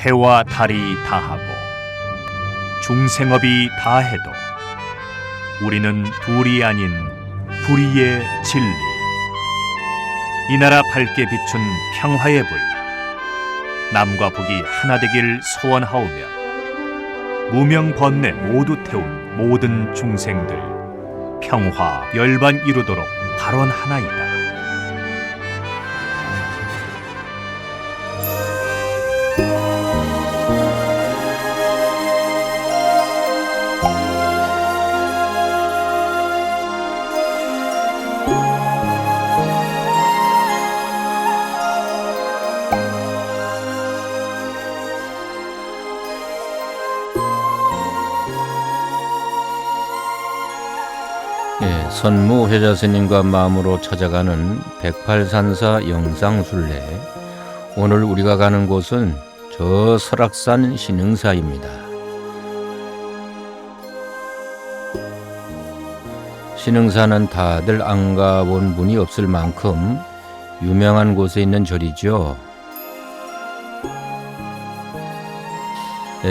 해와 달이 다하고 중생업이 다해도 우리는 둘이 아닌 불의의 진리, 이 나라 밝게 비춘 평화의 불, 남과 북이 하나 되길 소원하오며 무명 번뇌 모두 태운 모든 중생들 평화 열반 이루도록 발언하나이다. 선무회자 스님과 마음으로 찾아가는 108산사 영상순례. 오늘 우리가 가는 곳은 저 설악산 신흥사입니다. 신흥사는 다들 안 가본 분이 없을 만큼 유명한 곳에 있는 절이죠.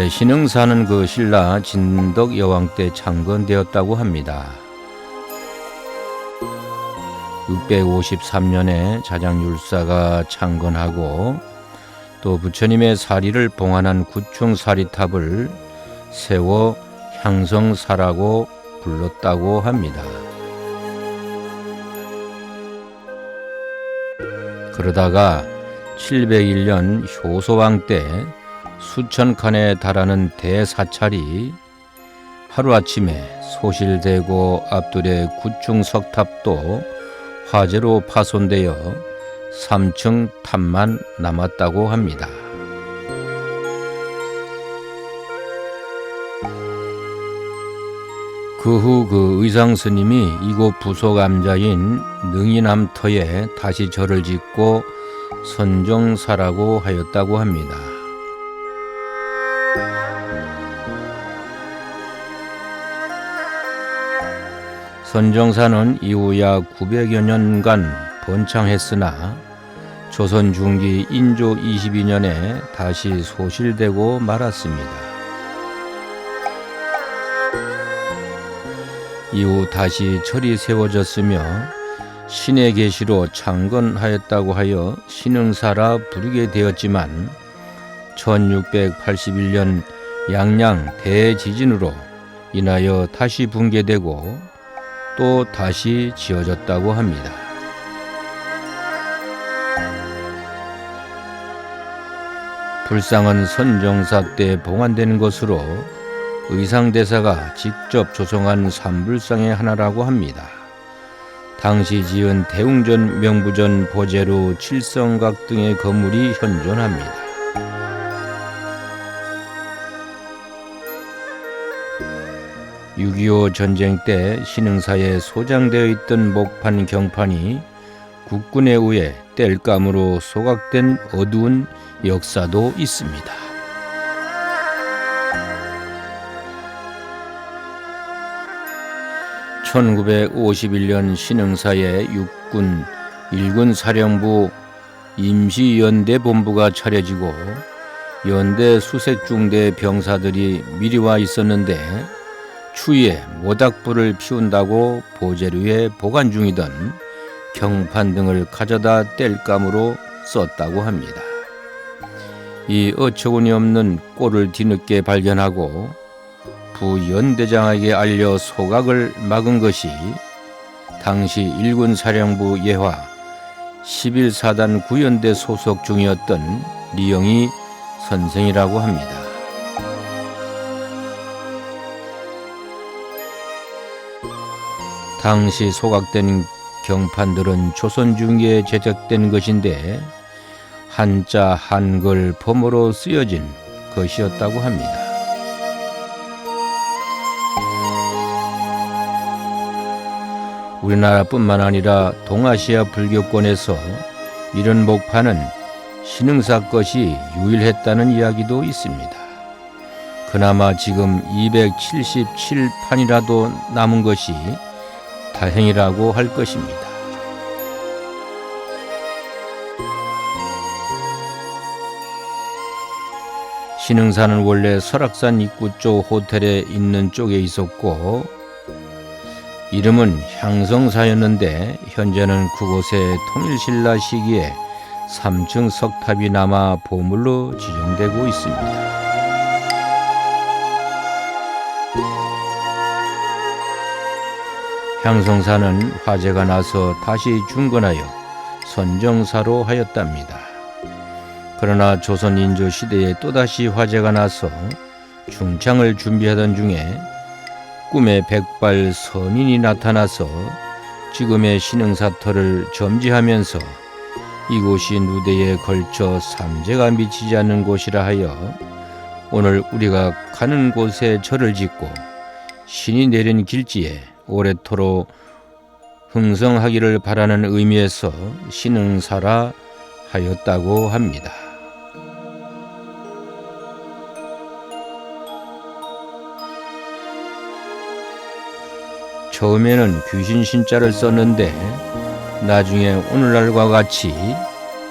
신흥사는 그 신라 진덕 여왕 때 창건되었다고 합니다. 653년에 자장율사가 창건하고 또 부처님의 사리를 봉안한 구충 사리탑을 세워 향성사라고 불렀다고 합니다. 그러다가 701년 효소왕 때 수천 칸에 달하는 대사찰이 하루아침에 소실되고 앞둘의 구충 석탑도 화재로 파손되어 3층 탑만 남았다고 합니다. 그 후 그 의상 스님이 이곳 부속 암자인 능이남터에 다시 절을 짓고 선정사라고 하였다고 합니다. 선정사는 이후 약 900여 년간 번창했으나 조선 중기 인조 22년에 다시 소실되고 말았습니다. 이후 다시 절이 세워졌으며 신의 계시로 창건하였다고 하여 신흥사라 부르게 되었지만 1681년 양양 대지진으로 인하여 다시 붕괴되고 또 다시 지어졌다고 합니다. 불상은 선정사 때 봉안된 것으로 의상대사가 직접 조성한 삼불상의 하나라고 합니다. 당시 지은 대웅전, 명부전, 보제루, 칠성각 등의 건물이 현존합니다. (6.25) 전쟁 때 신흥사에 소장되어 있던 목판 경판이 국군에 의해 땔감으로 소각된 어두운 역사도 있습니다. (1951년) 신흥사에 육군 1군 사령부 임시연대본부가 차려지고 연대 수색중대 병사들이 미리 와 있었는데 추위에 모닥불을 피운다고 보제루에 보관 중이던 경판 등을 가져다 땔감으로 썼다고 합니다. 이 어처구니 없는 꼴을 뒤늦게 발견하고 부연대장에게 알려 소각을 막은 것이 당시 1군 사령부 예화 11사단 구연대 소속 중이었던 리영희 선생이라고 합니다. 당시 소각된 경판들은 조선 중기에 제작된 것인데 한자 한글 범어로 쓰여진 것이었다고 합니다. 우리나라뿐만 아니라 동아시아 불교권에서 이런 목판은 신흥사 것이 유일했다는 이야기도 있습니다. 그나마 지금 277판이라도 남은 것이 다행이라고 할 것입니다. 신흥사는 원래 설악산 입구 쪽 호텔에 있는 쪽에 있었고 이름은 향성사였는데 현재는 그곳에 통일신라 시기에 3층 석탑이 남아 보물로 지정되고 있습니다. 향성사는 화재가 나서 다시 중건하여 선정사로 하였답니다. 그러나 조선 인조 시대에 또다시 화재가 나서 중창을 준비하던 중에 꿈에 백발 선인이 나타나서 지금의 신흥사터를 점지하면서 이곳이 누대에 걸쳐 삼재가 미치지 않는 곳이라 하여 오늘 우리가 가는 곳에 절을 짓고 신이 내린 길지에 오래토록 흥성하기를 바라는 의미에서 신흥사라 하였다고 합니다. 처음에는 귀신 신자를 썼는데 나중에 오늘날과 같이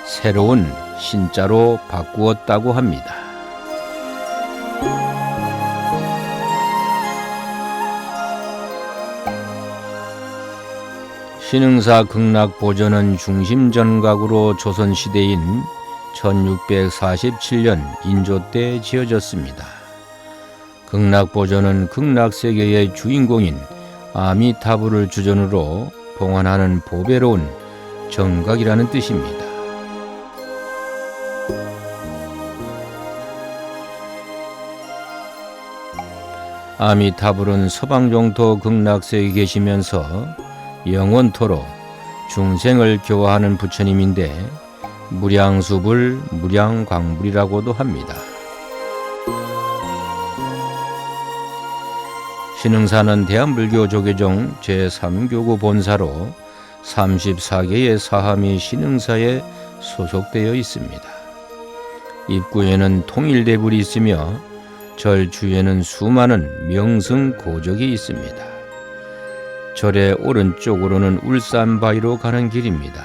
새로운 신자로 바꾸었다고 합니다. 신흥사 극락보전은 중심전각으로 조선시대인 1647년 인조 때 지어졌습니다. 극락보전은 극락세계의 주인공인 아미타불을 주전으로 봉헌하는 보배로운 정각이라는 뜻입니다. 아미타불은 서방종토 극락세에 계시면서 영원토록 중생을 교화하는 부처님인데 무량수불, 무량광불이라고도 합니다. 신흥사는 대한불교 조계종 제3교구 본사로 34개의 사함이 신흥사에 소속되어 있습니다. 입구에는 통일대불이 있으며 절 주위에는 수많은 명승 고적이 있습니다. 절의 오른쪽으로는 울산바위로 가는 길입니다.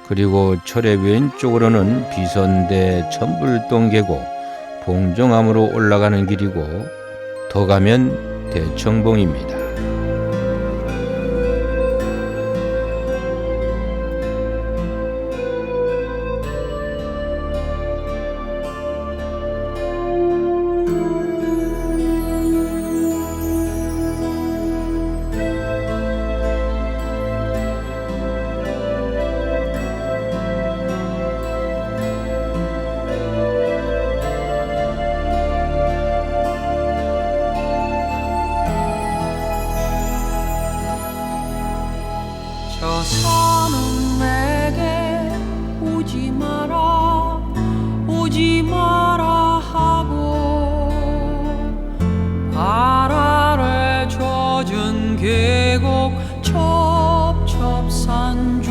그리고 절의 왼쪽으로는 비선대 천불동 계곡 봉정암으로 올라가는 길이고 더 가면 대청봉입니다. 저 산은 내게 오지 마라 오지 마라 하고 발 아래 젖은 계곡 첩첩산 중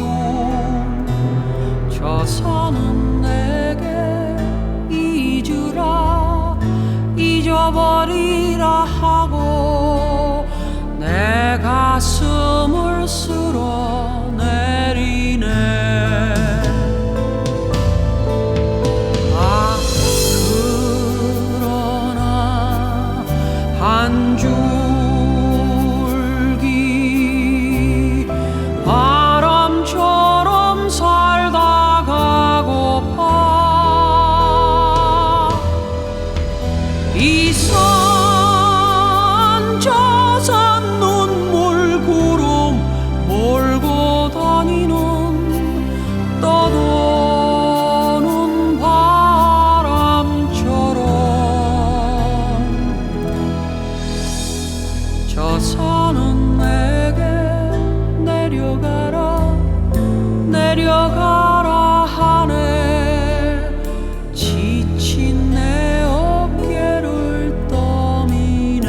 저 산은 내게 잊으라 잊어버리라 하고 내 가슴을 쓸어내리네. 아 그러나 한 줄기 바람처럼 살다 가고파 이 산 저 산 눈물 구름 몰고 다니는 떠도는 바람처럼 저 산은 내게 내려가라 내려가라 하네. 지친 내 어깨를 떠미네.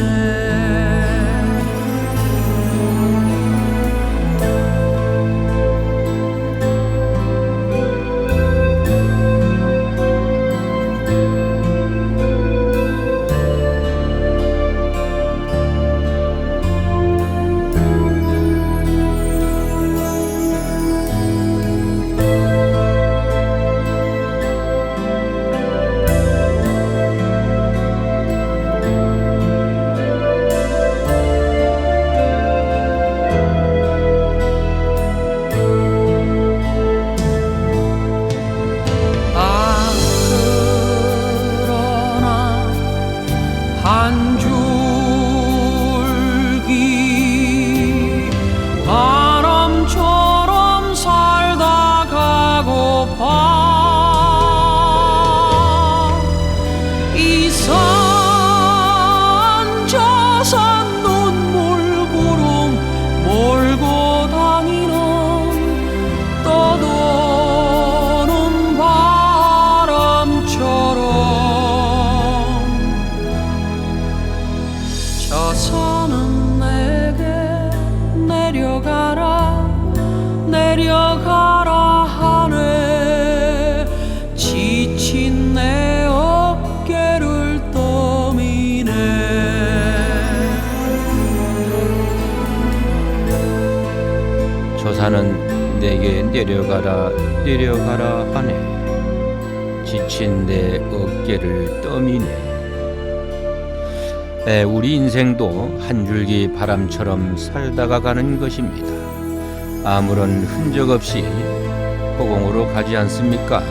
조사는 내게 내려가라 내려가라 하네. 지친 내 어깨를 떠미네. 우리 인생도 한 줄기 바람처럼 살다가 가는 것입니다. 아무런 흔적 없이 허공으로 가지 않습니까?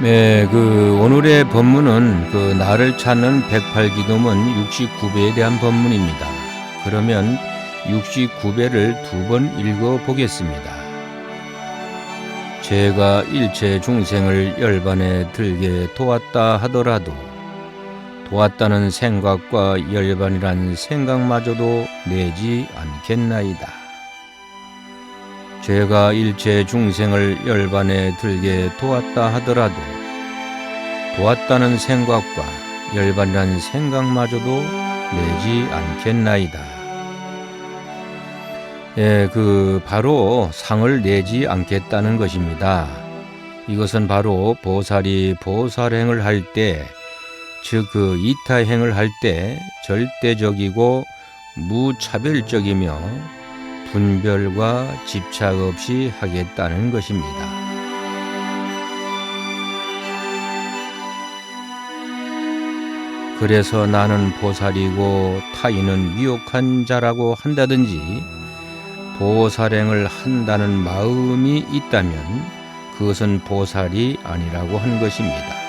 네, 오늘의 법문은 나를 찾는 108기도문 69배에 대한 법문입니다. 그러면 69배를 두 번 읽어 보겠습니다. 제가 일체 중생을 열반에 들게 도왔다 하더라도 도왔다는 생각과 열반이란 생각마저도 내지 않겠나이다. 제가 일체 중생을 열반에 들게 도왔다 하더라도 도왔다는 생각과 열반이란 생각마저도 내지 않겠나이다. 바로 상을 내지 않겠다는 것입니다. 이것은 바로 보살이 보살행을 할 때, 즉 이타행을 할 때 절대적이고 무차별적이며 분별과 집착 없이 하겠다는 것입니다. 그래서 나는 보살이고 타인은 미혹한 자라고 한다든지 보살행을 한다는 마음이 있다면 그것은 보살이 아니라고 한 것입니다.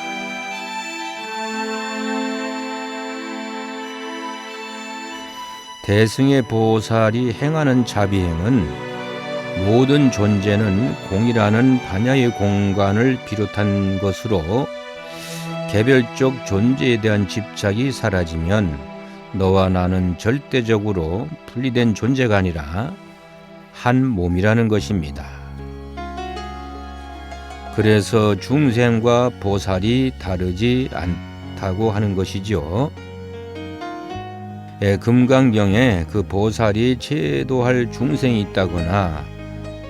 대승의 보살이 행하는 자비행은 모든 존재는 공이라는 반야의 공간을 비롯한 것으로 개별적 존재에 대한 집착이 사라지면 너와 나는 절대적으로 분리된 존재가 아니라 한 몸이라는 것입니다. 그래서 중생과 보살이 다르지 않다고 하는 것이죠. 금강경에 보살이 제도할 중생이 있다거나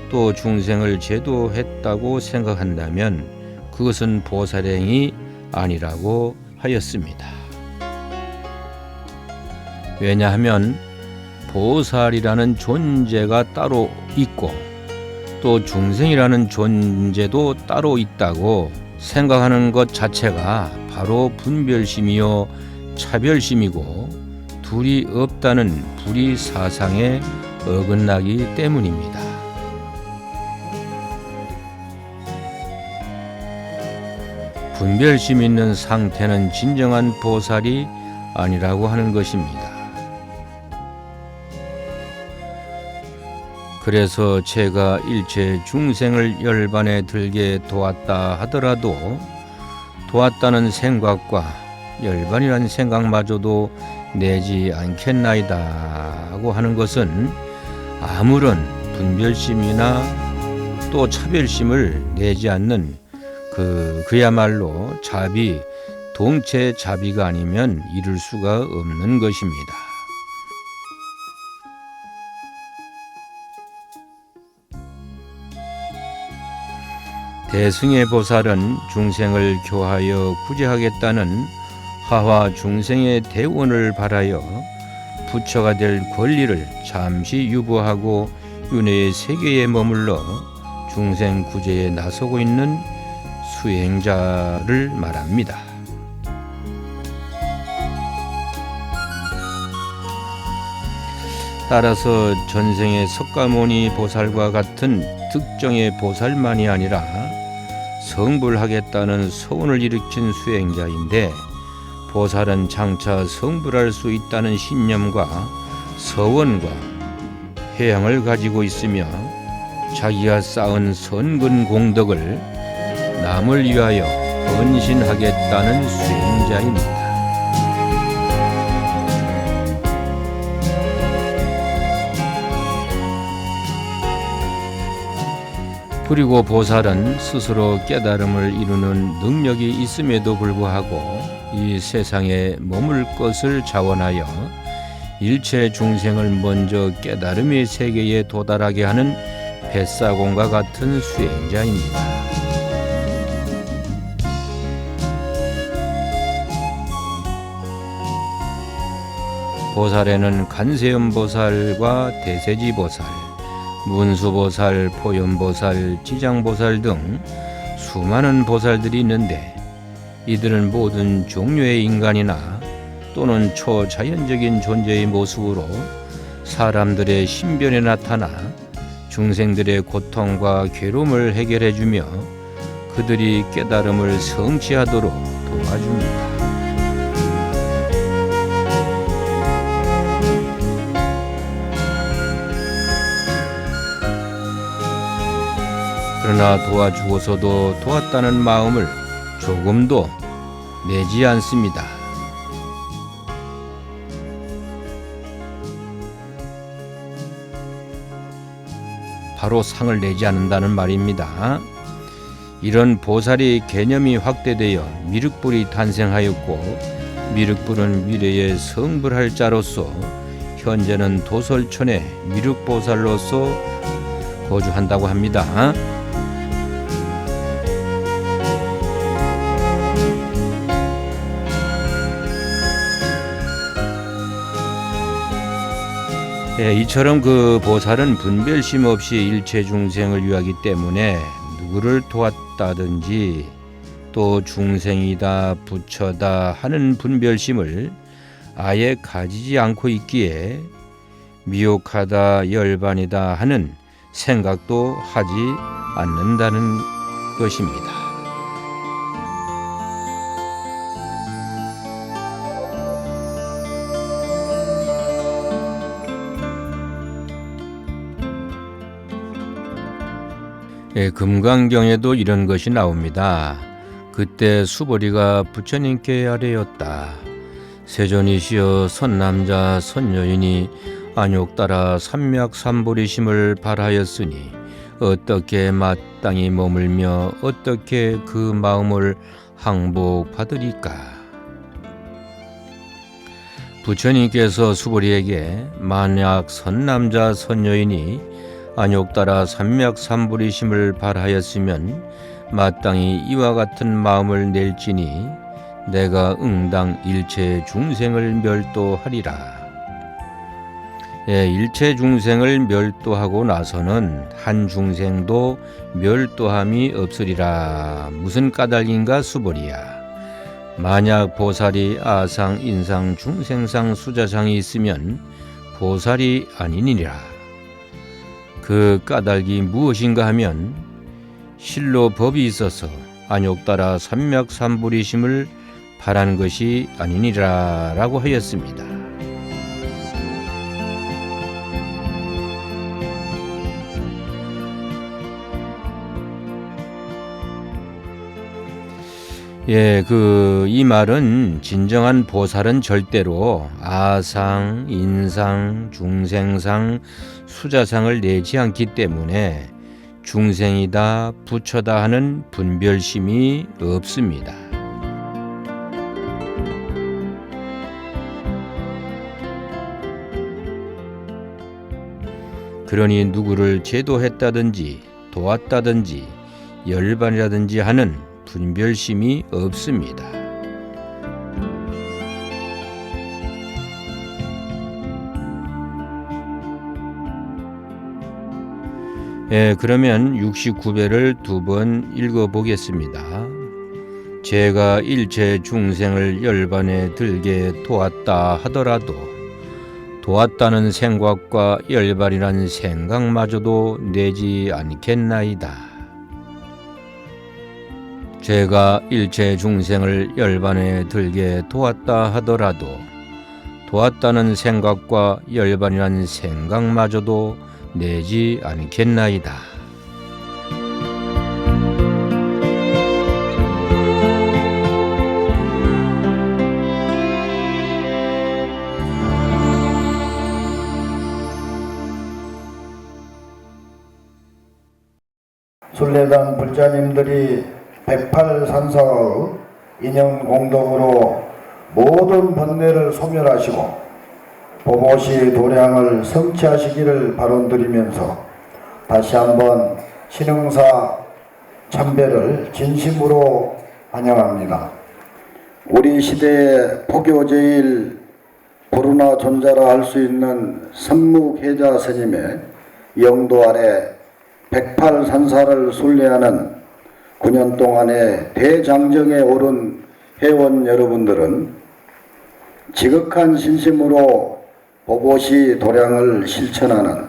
또 중생을 제도했다고 생각한다면 그것은 보살행이 아니라고 하였습니다. 왜냐하면 보살이라는 존재가 따로 있고 또 중생이라는 존재도 따로 있다고 생각하는 것 자체가 바로 분별심이요 차별심이고 둘이 없다는 불의 사상에 어긋나기 때문입니다. 분별심 있는 상태는 진정한 보살이 아니라고 하는 것입니다. 그래서 제가 일체 중생을 열반에 들게 도왔다 하더라도 도왔다는 생각과 열반이라는 생각마저도 내지 않겠나이다 하고 하는 것은 아무런 분별심이나 또 차별심을 내지 않는 그야말로 자비, 동체 자비가 아니면 이룰 수가 없는 것입니다. 대승의 보살은 중생을 교하여 구제하겠다는 하화 중생의 대원을 바라여 부처가 될 권리를 잠시 유보하고 윤회의 세계에 머물러 중생 구제에 나서고 있는 수행자를 말합니다. 따라서 전생의 석가모니 보살과 같은 특정의 보살만이 아니라 성불하겠다는 소원을 일으킨 수행자인데 보살은 장차 성불할 수 있다는 신념과 서원과 회향을 가지고 있으며 자기가 쌓은 선근 공덕을 남을 위하여 헌신하겠다는 수행자입니다. 그리고 보살은 스스로 깨달음을 이루는 능력이 있음에도 불구하고 이 세상에 머물 것을 자원하여 일체 중생을 먼저 깨달음의 세계에 도달하게 하는 뱃사공과 같은 수행자입니다. 보살에는 간세음보살과 대세지보살, 문수보살, 포연보살, 지장보살 등 수많은 보살들이 있는데 이들은 모든 종류의 인간이나 또는 초자연적인 존재의 모습으로 사람들의 신변에 나타나 중생들의 고통과 괴로움을 해결해주며 그들이 깨달음을 성취하도록 도와줍니다. 그러나 도와주고서도 도왔다는 마음을 조금도 내지 않습니다. 바로 상을 내지 않는다는 말입니다. 이런 보살의 개념이 확대되어 미륵불이 탄생하였고, 미륵불은 미래의 성불할 자로서 현재는 도솔촌에 미륵보살로서 거주한다고 합니다. 이처럼 그 보살은 분별심 없이 일체 중생을 위하기 때문에 누구를 도왔다든지 또 중생이다 부처다 하는 분별심을 아예 가지지 않고 있기에 미혹하다 열반이다 하는 생각도 하지 않는다는 것입니다. 금강경에도 이런 것이 나옵니다. 그때 수보리가 부처님께 아뢰었다. 세존이시여, 선남자 선여인이 안욕 따라 삼맥삼보리심을 발하였으니 어떻게 마땅히 머물며 어떻게 그 마음을 항복받으리까? 부처님께서 수보리에게 만약 선남자 선여인이 안욕 따라 삼맥삼보리심을 발하였으면 마땅히 이와 같은 마음을 낼지니 내가 응당 일체 중생을 멸도하리라. 일체 중생을 멸도하고 나서는 한 중생도 멸도함이 없으리라. 무슨 까닭인가 수보리야. 만약 보살이 아상, 인상, 중생상, 수자상이 있으면 보살이 아니니라. 그 까닭이 무엇인가 하면 실로 법이 있어서 안욕 따라 삼맥삼보리심을 바란 것이 아니니라 라고 하였습니다. 이 말은 진정한 보살은 절대로 아상, 인상, 중생상, 수자상을 내지 않기 때문에 중생이다, 부처다 하는 분별심이 없습니다. 그러니 누구를 제도했다든지 도왔다든지 열반이라든지 하는 분별심이 없습니다. 그러면 69배를 두 번 읽어보겠습니다. 제가 일체 중생을 열반에 들게 도왔다 하더라도 도왔다는 생각과 열반이란 생각마저도 내지 않겠나이다. 제가 일체 중생을 열반에 들게 도왔다 하더라도 도왔다는 생각과 열반이란 생각마저도 내지 않겠나이다. 소리 순례단 불자님들이 108산사의 인연 공덕으로 모든 번뇌를 소멸하시고 보보시 도량을 성취하시기를 바론드리면서 다시 한번 신흥사 참배를 진심으로 환영합니다. 우리 시대의 포교 제일 보루나 존자라 할 수 있는 선무계자 스님의 영도 아래 108산사를 순례하는 9년 동안의 대장정에 오른 회원 여러분들은 지극한 신심으로 보보시 도량을 실천하는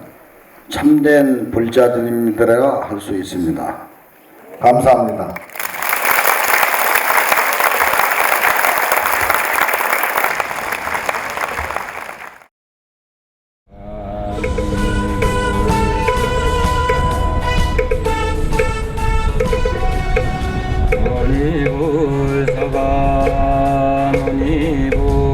참된 불자들이라 할 수 있습니다. 감사합니다. 무니불서가 무니불서가